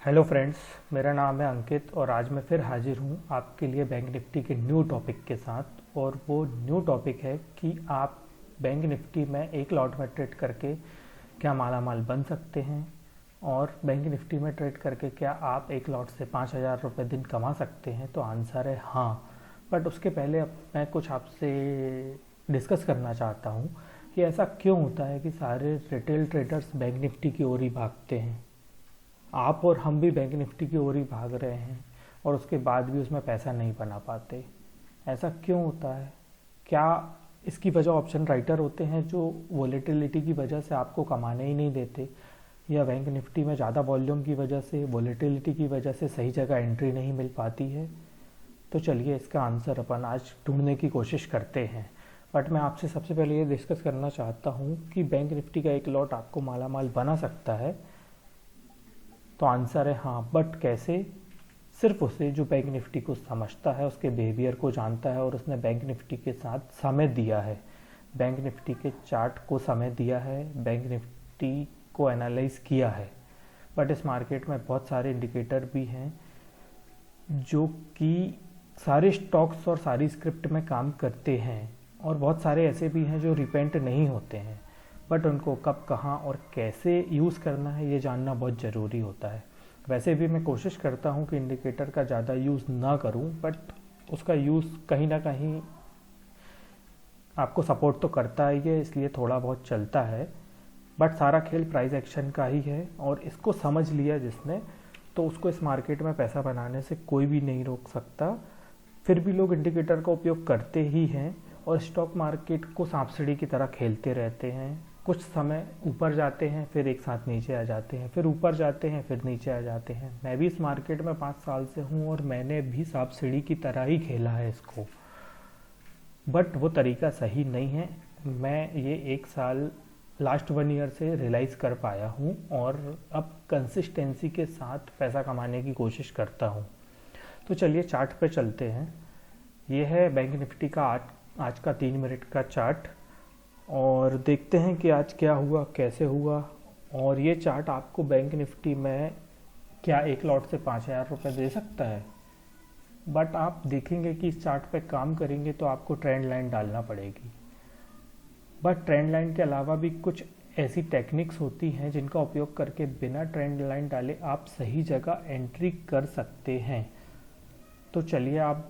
Hello friends, मेरा नाम है अंकित और आज मैं फिर हाजिर हूँ आपके लिए बैंक निफ्टी के न्यू टॉपिक के साथ। और वो न्यू टॉपिक है कि आप बैंक निफ्टी में एक लॉट में ट्रेड करके क्या माला माल बन सकते हैं, और बैंक निफ्टी में ट्रेड करके क्या आप एक लॉट से 5,000 रुपये दिन कमा सकते हैं। तो आंसर है हाँ। बट उसके पहले मैं कुछ आपसे डिस्कस करना चाहता हूँ कि ऐसा क्यों होता है कि सारे रिटेल ट्रेडर्स बैंक निफ्टी की ओर ही भागते हैं। आप और हम भी बैंक निफ्टी की ओर ही भाग रहे हैं और उसके बाद भी उसमें पैसा नहीं बना पाते। ऐसा क्यों होता है? क्या इसकी वजह ऑप्शन राइटर होते हैं जो वोलेटिलिटी की वजह से आपको कमाने ही नहीं देते, या बैंक निफ्टी में ज़्यादा वॉल्यूम की वजह से, वोलेटिलिटी की वजह से सही जगह एंट्री नहीं मिल पाती है? तो चलिए इसका आंसर अपन आज ढूंढने की कोशिश करते हैं। बट मैं आपसे सबसे पहले ये डिस्कस करना चाहता हूँ कि बैंक निफ्टी का एक लॉट आपको माला माल बना सकता है। तो आंसर है हाँ। बट कैसे? सिर्फ उसे जो बैंक निफ्टी को समझता है, उसके बिहेवियर को जानता है और उसने बैंक निफ्टी के साथ समय दिया है, बैंक निफ्टी के चार्ट को समय दिया है, बैंक निफ्टी को एनालाइज किया है। बट इस मार्केट में बहुत सारे इंडिकेटर भी हैं जो कि सारे स्टॉक्स और सारी स्क्रिप्ट में काम करते हैं, और बहुत सारे ऐसे भी हैं जो रिपेंट नहीं होते हैं। बट उनको कब, कहाँ और कैसे यूज़ करना है ये जानना बहुत ज़रूरी होता है। वैसे भी मैं कोशिश करता हूँ कि इंडिकेटर का ज़्यादा यूज़ ना करूँ, बट उसका यूज़ कहीं ना कहीं आपको सपोर्ट तो करता ही है, इसलिए थोड़ा बहुत चलता है। बट सारा खेल प्राइस एक्शन का ही है, और इसको समझ लिया जिसने, तो उसको इस मार्केट में पैसा बनाने से कोई भी नहीं रोक सकता। फिर भी लोग इंडिकेटर का उपयोग करते ही हैं और स्टॉक मार्केट को सांप सीढ़ी की तरह खेलते रहते हैं। कुछ समय ऊपर जाते हैं, फिर एक साथ नीचे आ जाते हैं, फिर ऊपर जाते हैं, फिर नीचे आ जाते हैं। मैं भी इस मार्केट में 5 साल से हूँ और मैंने भी सांप सीढ़ी की तरह ही खेला है इसको। बट वो तरीका सही नहीं है। मैं ये एक साल, लास्ट 1 ईयर से रियलाइज़ कर पाया हूँ और अब कंसिस्टेंसी के साथ पैसा कमाने की कोशिश करता हूँ। तो चलिए चार्ट पे चलते हैं। ये है बैंक निफ्टी का आज का 3 मिनट का चार्ट, और देखते हैं कि आज क्या हुआ, कैसे हुआ। और ये चार्ट आपको बैंक निफ्टी में क्या एक लॉट से 5,000 रुपये दे सकता है। बट आप देखेंगे कि इस चार्ट पे काम करेंगे तो आपको ट्रेंड लाइन डालना पड़ेगी। बट ट्रेंड लाइन के अलावा भी कुछ ऐसी टेक्निक्स होती हैं जिनका उपयोग करके बिना ट्रेंड लाइन डाले आप सही जगह एंट्री कर सकते हैं। तो चलिए आप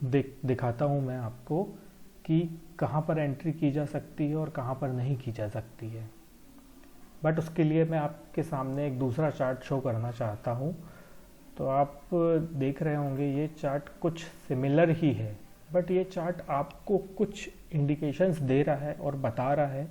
दिखाता हूँ मैं आपको कि कहाँ पर एंट्री की जा सकती है और कहाँ पर नहीं की जा सकती है। बट उसके लिए मैं आपके सामने एक दूसरा चार्ट शो करना चाहता हूँ। तो आप देख रहे होंगे ये चार्ट कुछ सिमिलर ही है, बट ये चार्ट आपको कुछ इंडिकेशंस दे रहा है और बता रहा है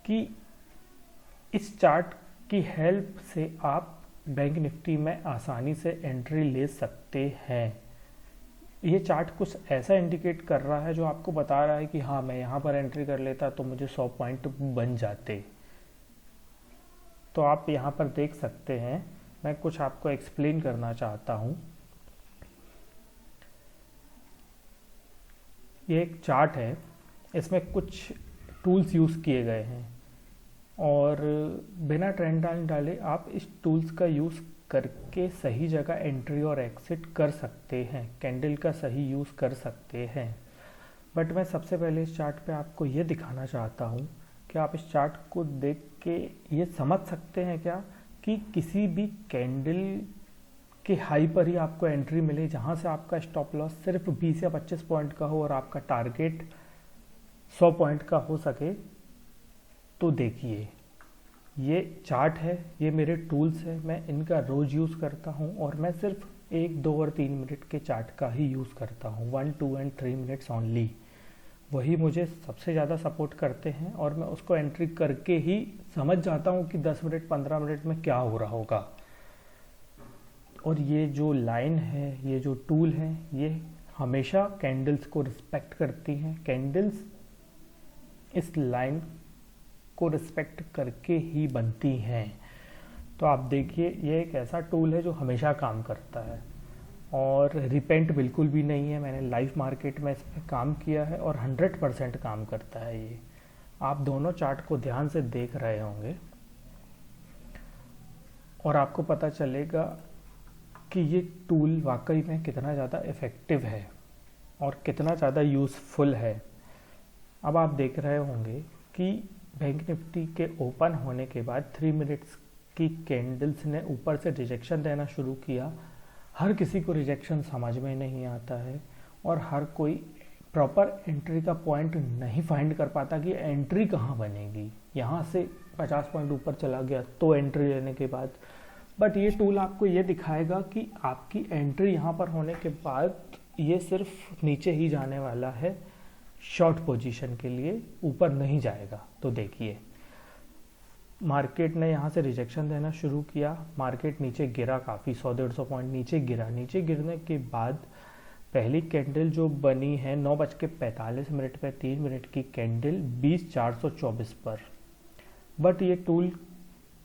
कि इस चार्ट की हेल्प से आप बैंक निफ्टी में आसानी से एंट्री ले सकते हैं। ये चार्ट कुछ ऐसा इंडिकेट कर रहा है जो आपको बता रहा है कि हाँ, मैं यहाँ पर एंट्री कर लेता तो मुझे 100 पॉइंट बन जाते। तो आप यहाँ पर देख सकते हैं, मैं कुछ आपको एक्सप्लेन करना चाहता हूँ। ये एक चार्ट है, इसमें कुछ टूल्स यूज़ किए गए हैं, और बिना ट्रेंड लाइन डाले आप इस टूल्स का यूज़ करके सही जगह एंट्री और एग्जिट कर सकते हैं, कैंडल का सही यूज़ कर सकते हैं। बट मैं सबसे पहले इस चार्ट पे आपको ये दिखाना चाहता हूँ कि आप इस चार्ट को देख के ये समझ सकते हैं क्या कि किसी भी कैंडल के हाई पर ही आपको एंट्री मिले, जहाँ से आपका स्टॉप लॉस सिर्फ 20 या 25 पॉइंट का हो और आपका टारगेट 100 पॉइंट का हो सके। तो देखिए ये चार्ट है, ये मेरे टूल्स है, मैं इनका रोज़ यूज़ करता हूँ, और मैं सिर्फ 1, 2 और 3 मिनट के चार्ट का ही यूज़ करता हूँ। 1, 2 एंड 3 मिनट्स ओनली, वही मुझे सबसे ज़्यादा सपोर्ट करते हैं, और मैं उसको एंट्री करके ही समझ जाता हूँ कि 10 मिनट 15 मिनट में क्या हो रहा होगा। और ये जो लाइन है, ये जो टूल है, ये हमेशा कैंडल्स को रिस्पेक्ट करती हैं। कैंडल्स इस लाइन को रिस्पेक्ट करके ही बनती हैं। तो आप देखिए ये एक ऐसा टूल है जो हमेशा काम करता है, और रिपेंट बिल्कुल भी नहीं है। मैंने लाइव मार्केट में इस पर काम किया है और 100% काम करता है ये। आप दोनों चार्ट को ध्यान से देख रहे होंगे, और आपको पता चलेगा कि ये टूल वाकई में कितना ज़्यादा इफ़ेक्टिव है और कितना ज़्यादा यूज़फुल है। अब आप देख रहे होंगे कि बैंक निफ्टी के ओपन होने के बाद 3 मिनट्स की कैंडल्स ने ऊपर से रिजेक्शन देना शुरू किया। हर किसी को रिजेक्शन समझ में नहीं आता है और हर कोई प्रॉपर एंट्री का पॉइंट नहीं फाइंड कर पाता कि एंट्री कहाँ बनेगी। यहाँ से 50 पॉइंट ऊपर चला गया तो एंट्री लेने के बाद, बट ये टूल आपको ये दिखाएगा कि आपकी एंट्री यहाँ पर होने के बाद ये सिर्फ नीचे ही जाने वाला है, शॉर्ट पोजीशन के लिए ऊपर नहीं जाएगा। तो देखिए मार्केट ने यहाँ से रिजेक्शन देना शुरू किया, मार्केट नीचे गिरा, काफ़ी 100-150 पॉइंट नीचे गिरा। नीचे गिरने के बाद पहली कैंडल जो बनी है 9:45 पे 3 मिनट की कैंडल 20,424 पर, बट ये टूल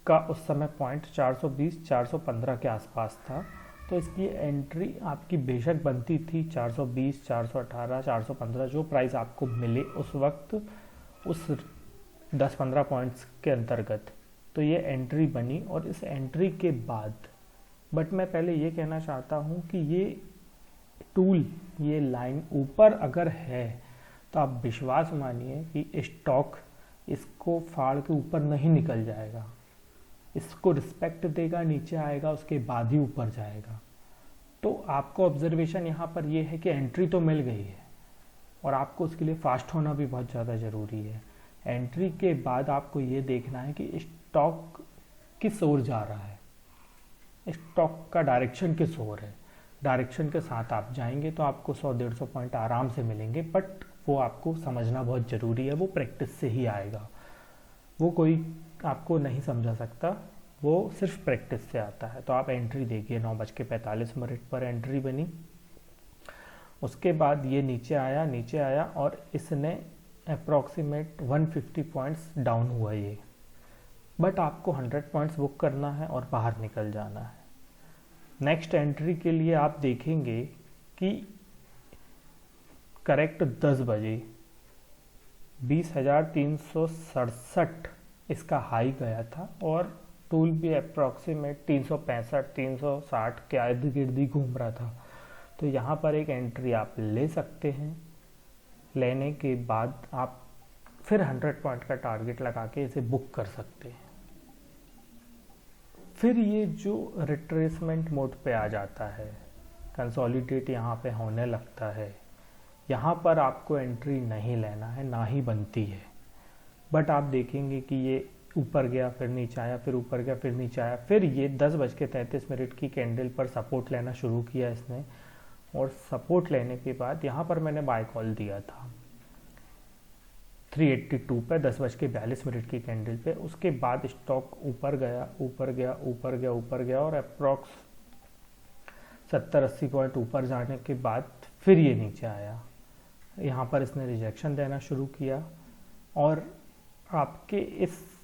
का उस समय पॉइंट 420-415 के आसपास था। तो इसकी एंट्री आपकी बेशक बनती थी 420, 418, 415 जो प्राइस आपको मिले उस वक्त, उस 10-15 पॉइंट्स के अंतर्गत। तो ये एंट्री बनी और इस एंट्री के बाद, बट मैं पहले ये कहना चाहता हूँ कि ये टूल, ये लाइन ऊपर अगर है तो आप विश्वास मानिए कि स्टॉक इसको फाड़ के ऊपर नहीं निकल जाएगा, इसको रिस्पेक्ट देगा, नीचे आएगा, उसके बाद ही ऊपर जाएगा। तो आपको ऑब्जर्वेशन यहाँ पर ये है कि एंट्री तो मिल गई है और आपको उसके लिए फास्ट होना भी बहुत ज़्यादा ज़रूरी है। एंट्री के बाद आपको ये देखना है कि स्टॉक किस ओर जा रहा है, स्टॉक का डायरेक्शन किस ओर है। डायरेक्शन के साथ आप जाएंगे तो आपको 100-150 पॉइंट आराम से मिलेंगे, बट वो आपको समझना बहुत ज़रूरी है, वो प्रैक्टिस से ही आएगा, वो कोई आपको नहीं समझा सकता, वो सिर्फ प्रैक्टिस से आता है। तो आप एंट्री देखिए 9:45 पर एंट्री बनी, उसके बाद ये नीचे आया और इसने अप्रॉक्सीमेट 150 पॉइंट्स डाउन हुआ ये, बट आपको 100 पॉइंट्स बुक करना है और बाहर निकल जाना है। नेक्स्ट एंट्री के लिए आप देखेंगे कि करेक्ट 10 बजे 20,367 इसका हाई गया था और टूल भी अप्रॉक्सीमेट 365-360 के इर्द गिर्द ही घूम रहा था। तो यहाँ पर एक एंट्री आप ले सकते हैं। लेने के बाद आप फिर 100 पॉइंट का टारगेट लगा के इसे बुक कर सकते हैं। फिर ये जो रिट्रेसमेंट मोड पे आ जाता है, कंसोलिडेट यहाँ पे होने लगता है, यहाँ पर आपको एंट्री नहीं लेना है, ना ही बनती है। बट आप देखेंगे कि ये ऊपर गया, फिर नीचे आया, फिर ऊपर गया, फिर नीचे आया, फिर ये 10:33 की कैंडल पर सपोर्ट लेना शुरू किया इसने, और सपोर्ट लेने के बाद यहाँ पर मैंने बाय कॉल दिया था 382 पे 10:42 की कैंडल पे। उसके बाद स्टॉक ऊपर गया और अप्रॉक्स 70-80 पॉइंट ऊपर जाने के बाद फिर ये नीचे आया। यहाँ पर इसने रिजेक्शन देना शुरू किया और आपके इस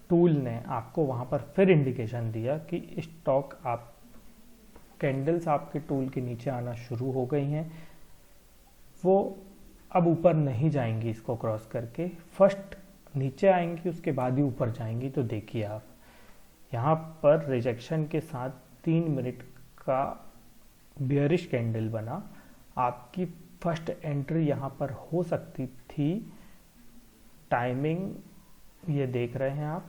टूल ने आपको वहाँ पर फिर इंडिकेशन दिया कि स्टॉक, आप कैंडल्स आपके टूल के नीचे आना शुरू हो गई हैं, वो अब ऊपर नहीं जाएंगी इसको क्रॉस करके, फर्स्ट नीचे आएंगी उसके बाद ही ऊपर जाएंगी। तो देखिए आप यहाँ पर रिजेक्शन के साथ 3 मिनट का बेयरिश कैंडल बना, आपकी फर्स्ट एंट्री यहाँ पर हो सकती थी। टाइमिंग ये देख रहे हैं आप,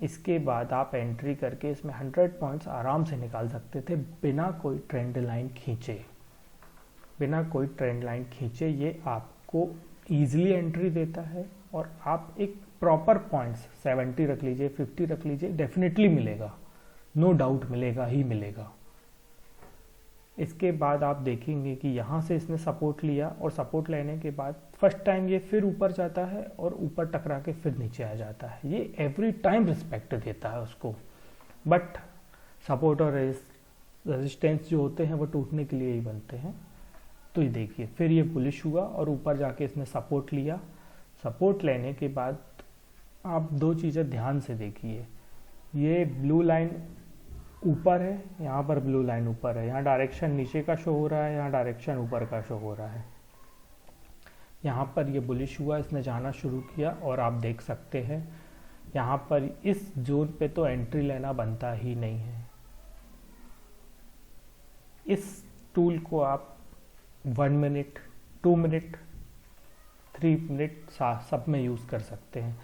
इसके बाद आप एंट्री करके इसमें 100 पॉइंट्स आराम से निकाल सकते थे बिना कोई ट्रेंड लाइन खींचे। ये आपको ईजिली एंट्री देता है और आप एक प्रॉपर पॉइंट्स 70 रख लीजिए, 50 रख लीजिए, डेफिनेटली मिलेगा, नो डाउट मिलेगा ही मिलेगा। इसके बाद आप देखेंगे कि यहाँ से इसने सपोर्ट लिया और सपोर्ट लेने के बाद फर्स्ट टाइम ये फिर ऊपर जाता है और ऊपर टकरा के फिर नीचे आ जाता है। ये एवरी टाइम रिस्पेक्ट देता है उसको, बट सपोर्ट और रेजिस्टेंस जो होते हैं वो टूटने के लिए ही बनते हैं। तो ये देखिए फिर ये बुलिश हुआ और ऊपर जाके इसने सपोर्ट लिया। सपोर्ट लेने के बाद आप दो चीज़ें ध्यान से देखिए, ये ब्लू लाइन ऊपर है, यहाँ पर ब्लू लाइन ऊपर है, यहाँ डायरेक्शन नीचे का शो हो रहा है, यहाँ डायरेक्शन ऊपर का शो हो रहा है। यहाँ पर ये बुलिश हुआ, इसने जाना शुरू किया और आप देख सकते हैं यहाँ पर इस जोन पे तो एंट्री लेना बनता ही नहीं है। इस टूल को आप 1 मिनट, 2 मिनट, 3 मिनट सब में यूज़ कर सकते हैं।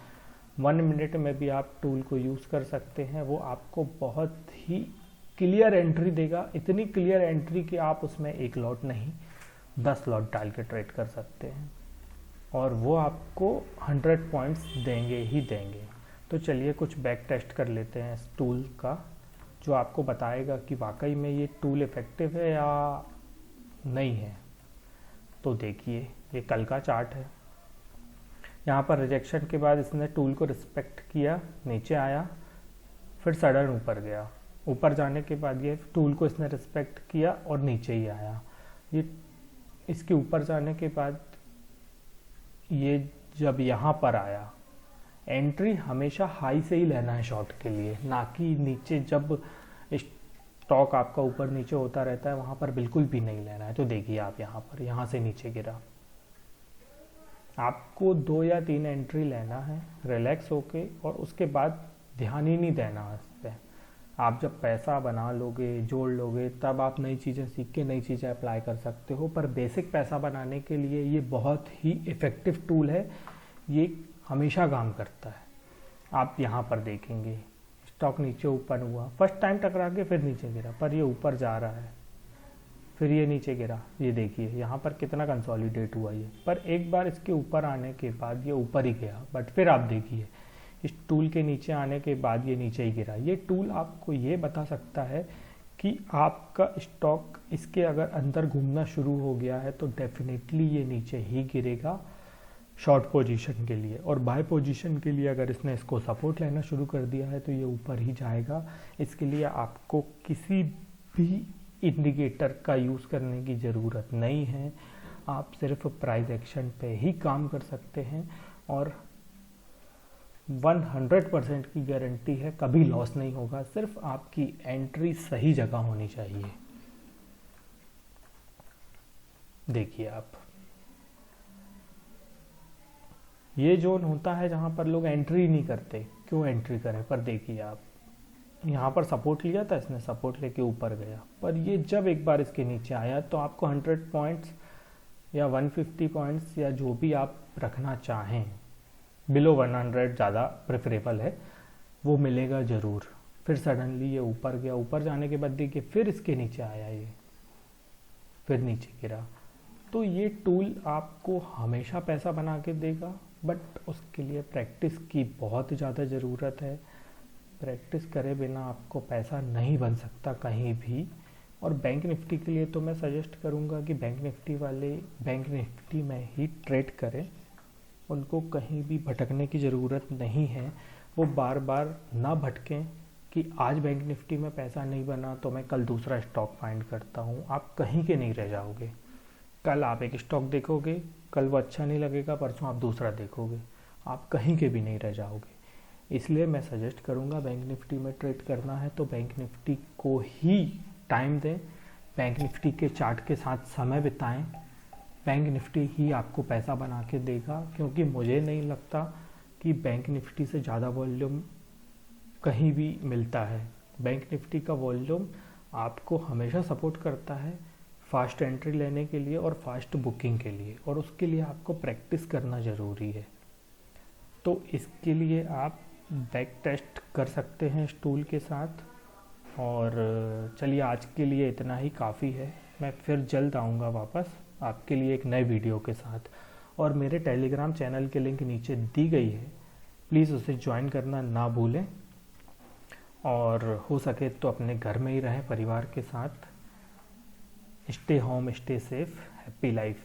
1 मिनट में भी आप टूल को यूज़ कर सकते हैं। वो आपको बहुत ही क्लियर एंट्री देगा, इतनी क्लियर एंट्री कि आप उसमें 1 लॉट नहीं 10 लॉट डाल के ट्रेड कर सकते हैं, और वो आपको 100 पॉइंट्स देंगे ही देंगे। तो चलिए कुछ बैक टेस्ट कर लेते हैं इस टूल का, जो आपको बताएगा कि वाकई में ये टूल इफ़ेक्टिव है या नहीं है। तो देखिए, ये कल का चार्ट है। यहाँ पर रिजेक्शन के बाद इसने टूल को रिस्पेक्ट किया, नीचे आया, फिर सडन ऊपर गया। ऊपर जाने के बाद ये टूल को इसने रिस्पेक्ट किया और नीचे ही आया। ये इसके ऊपर जाने के बाद ये जब यहाँ पर आया, एंट्री हमेशा हाई से ही लेना है शॉर्ट के लिए, ना कि नीचे। जब स्टॉक आपका ऊपर नीचे होता रहता है वहाँ पर बिल्कुल भी नहीं लेना है। तो देखिए आप यहाँ पर, यहाँ से नीचे गिरा, आपको 2 या 3 एंट्री लेना है रिलैक्स होके, और उसके बाद ध्यान ही नहीं देना है इस पर। आप जब पैसा बना लोगे, जोड़ लोगे, तब आप नई चीज़ें सीख के नई चीज़ें अप्लाई कर सकते हो। पर बेसिक पैसा बनाने के लिए ये बहुत ही इफ़ेक्टिव टूल है, ये हमेशा काम करता है। आप यहाँ पर देखेंगे स्टॉक नीचे ऊपर हुआ, फर्स्ट टाइम टकरा के फिर नीचे गिरा, पर ये ऊपर जा रहा है, फिर ये नीचे गिरा। ये देखिए यहाँ पर कितना कंसोलिडेट हुआ ये, पर एक बार इसके ऊपर आने के बाद ये ऊपर ही गया। बट फिर आप देखिए इस टूल के नीचे आने के बाद ये नीचे ही गिरा। ये टूल आपको ये बता सकता है कि आपका स्टॉक इसके अगर अंदर घूमना शुरू हो गया है तो डेफिनेटली ये नीचे ही गिरेगा शॉर्ट पोजीशन के लिए, और बाय पोजीशन के लिए अगर इसने इसको सपोर्ट लेना शुरू कर दिया है तो ये ऊपर ही जाएगा। इसके लिए आपको किसी भी इंडिकेटर का यूज़ करने की ज़रूरत नहीं है, आप सिर्फ प्राइस एक्शन पे ही काम कर सकते हैं, और 100% की गारंटी है कभी लॉस नहीं होगा। सिर्फ आपकी एंट्री सही जगह होनी चाहिए। देखिए आप, ये जोन होता है जहां पर लोग एंट्री नहीं करते, क्यों एंट्री करें। पर देखिए आप, यहाँ पर सपोर्ट लिया था इसने, सपोर्ट लेके ऊपर गया, पर ये जब एक बार इसके नीचे आया तो आपको 100 पॉइंट्स या 150 पॉइंट्स या जो भी आप रखना चाहें, बिलो 100 ज़्यादा प्रेफरेबल है, वो मिलेगा ज़रूर। फिर सडनली ये ऊपर गया, ऊपर जाने के बाद देखिए फिर इसके नीचे आया ये, फिर नीचे गिरा। तो ये टूल आपको हमेशा पैसा बना के देगा, बट उसके लिए प्रैक्टिस की बहुत ज़्यादा ज़रूरत है। प्रैक्टिस करे बिना आपको पैसा नहीं बन सकता कहीं भी। और बैंक निफ्टी के लिए तो मैं सजेस्ट करूंगा कि बैंक निफ्टी वाले बैंक निफ्टी में ही ट्रेड करें, उनको कहीं भी भटकने की ज़रूरत नहीं है। वो बार बार ना भटकें कि आज बैंक निफ्टी में पैसा नहीं बना तो मैं कल दूसरा स्टॉक फाइंड करता हूँ। आप कहीं के नहीं रह जाओगे। कल आप एक स्टॉक देखोगे, कल वो अच्छा नहीं लगेगा, परसों आप दूसरा देखोगे, आप कहीं के भी नहीं रह जाओगे। इसलिए मैं सजेस्ट करूंगा बैंक निफ्टी में ट्रेड करना है तो बैंक निफ्टी को ही टाइम दें, बैंक निफ्टी के चार्ट के साथ समय बिताएं। बैंक निफ्टी ही आपको पैसा बना के देगा, क्योंकि मुझे नहीं लगता कि बैंक निफ्टी से ज़्यादा वॉल्यूम कहीं भी मिलता है। बैंक निफ्टी का वॉल्यूम आपको हमेशा सपोर्ट करता है फास्ट एंट्री लेने के लिए और फास्ट बुकिंग के लिए, और उसके लिए आपको प्रैक्टिस करना ज़रूरी है। तो इसके लिए आप बैक टेस्ट कर सकते हैं इस टूल के साथ। और चलिए आज के लिए इतना ही काफ़ी है। मैं फिर जल्द आऊँगा वापस आपके लिए एक नए वीडियो के साथ, और मेरे टेलीग्राम चैनल की लिंक नीचे दी गई है, प्लीज़ उसे ज्वाइन करना ना भूलें। और हो सके तो अपने घर में ही रहें परिवार के साथ। Stay home, stay safe, happy life.